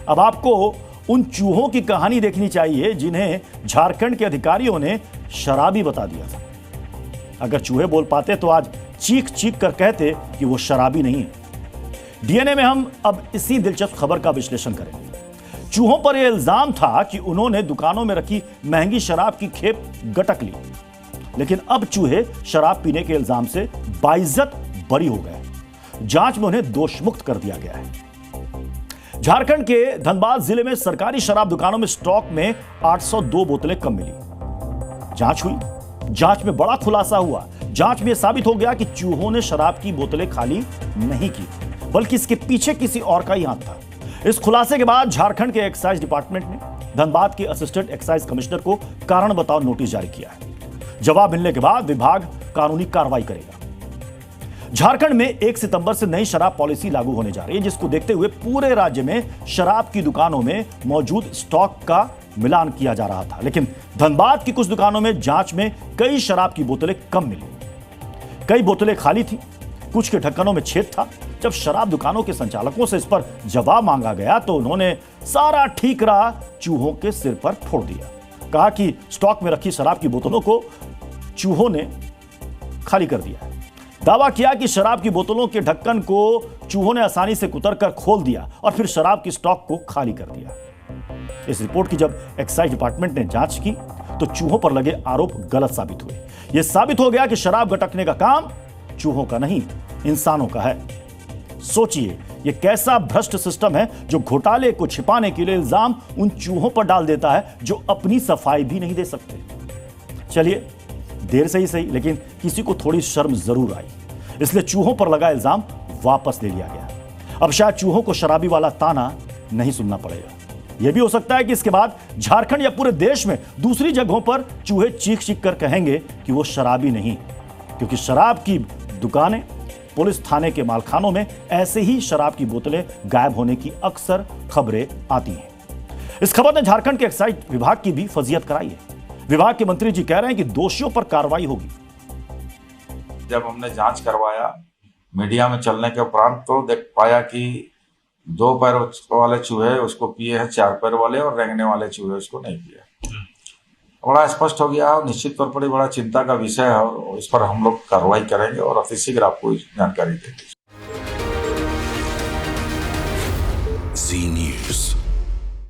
अब आपको उन चूहों की कहानी देखनी चाहिए जिन्हें झारखंड के अधिकारियों ने शराबी बता दिया था। अगर चूहे बोल पाते तो आज चीख चीख कर कहते कि वो शराबी नहीं है। डीएनए में हम अब इसी दिलचस्प खबर का विश्लेषण करेंगे। चूहों पर यह इल्जाम था कि उन्होंने दुकानों में रखी महंगी शराब की खेप गटक ली, लेकिन अब चूहे शराब पीने के इल्जाम से बाइज्जत बरी हो गए। जांच में उन्हें दोषमुक्त कर दिया गया है। झारखंड के धनबाद जिले में सरकारी शराब दुकानों में स्टॉक में 802 बोतलें कम मिली। जांच हुई, जांच में बड़ा खुलासा हुआ। जांच में यह साबित हो गया कि चूहों ने शराब की बोतलें खाली नहीं की, बल्कि इसके पीछे किसी और का ही हाथ था। इस खुलासे के बाद झारखंड के एक्साइज डिपार्टमेंट ने धनबाद के असिस्टेंट एक्साइज कमिश्नर को कारण बताओ नोटिस जारी किया है। जवाब मिलने के बाद विभाग कानूनी कार्रवाई करेगा। झारखंड में 1 सितंबर से नई शराब पॉलिसी लागू होने जा रही है, जिसको देखते हुए पूरे राज्य में शराब की दुकानों में मौजूद स्टॉक का मिलान किया जा रहा था। लेकिन धनबाद की कुछ दुकानों में जांच में कई शराब की बोतलें कम मिली। कई बोतलें खाली थी, कुछ के ढक्कनों में छेद था। जब शराब दुकानों के संचालकों से इस पर जवाब मांगा गया तो उन्होंने सारा ठीकरा चूहों के सिर पर फोड़ दिया। कहा कि स्टॉक में रखी शराब की बोतलों को चूहों ने खाली कर दिया। दावा किया कि शराब की बोतलों के ढक्कन को चूहों ने आसानी से कुतरकर खोल दिया और फिर शराब की स्टॉक को खाली कर दिया। इस रिपोर्ट की जब एक्साइज डिपार्टमेंट ने जांच की तो चूहों पर लगे आरोप गलत साबित हुए। यह साबित हो गया कि शराब गटकने का काम चूहों का नहीं, इंसानों का है। सोचिए, यह कैसा भ्रष्ट सिस्टम है जो घोटाले को छिपाने के लिए इल्जाम उन चूहों पर डाल देता है जो अपनी सफाई भी नहीं दे सकते। चलिए, देर से ही सही, लेकिन किसी को थोड़ी शर्म जरूर आई, इसलिए चूहों पर लगा इल्जाम वापस ले लिया गया। अब शायद चूहों को शराबी वाला ताना नहीं सुनना पड़ेगा। यह भी हो सकता है कि इसके बाद झारखंड या पूरे देश में दूसरी जगहों पर चूहे चीख चीख कर कहेंगे कि वो शराबी नहीं, क्योंकि शराब की दुकानें, पुलिस थाने के मालखानों में ऐसे ही शराब की बोतलें गायब होने की अक्सर खबरें आती हैं। इस खबर ने झारखंड के एक्साइज विभाग की भी फजीहत कराई है। विभाग के मंत्री जी कह रहे हैं कि दोषियों पर कार्रवाई होगी। जब हमने जांच करवाया मीडिया में चलने के उपरांत तो देख पाया कि 2 पैर वाले चूहे उसको पिए हैं, 4 पैर वाले और रेंगने वाले चूहे उसको नहीं पिए। बड़ा स्पष्ट हो गया और निश्चित तौर पर बड़ा चिंता का विषय है और इस पर हम लोग कार्रवाई करेंगे और अतिशीघ्र आपको जानकारी देंगे।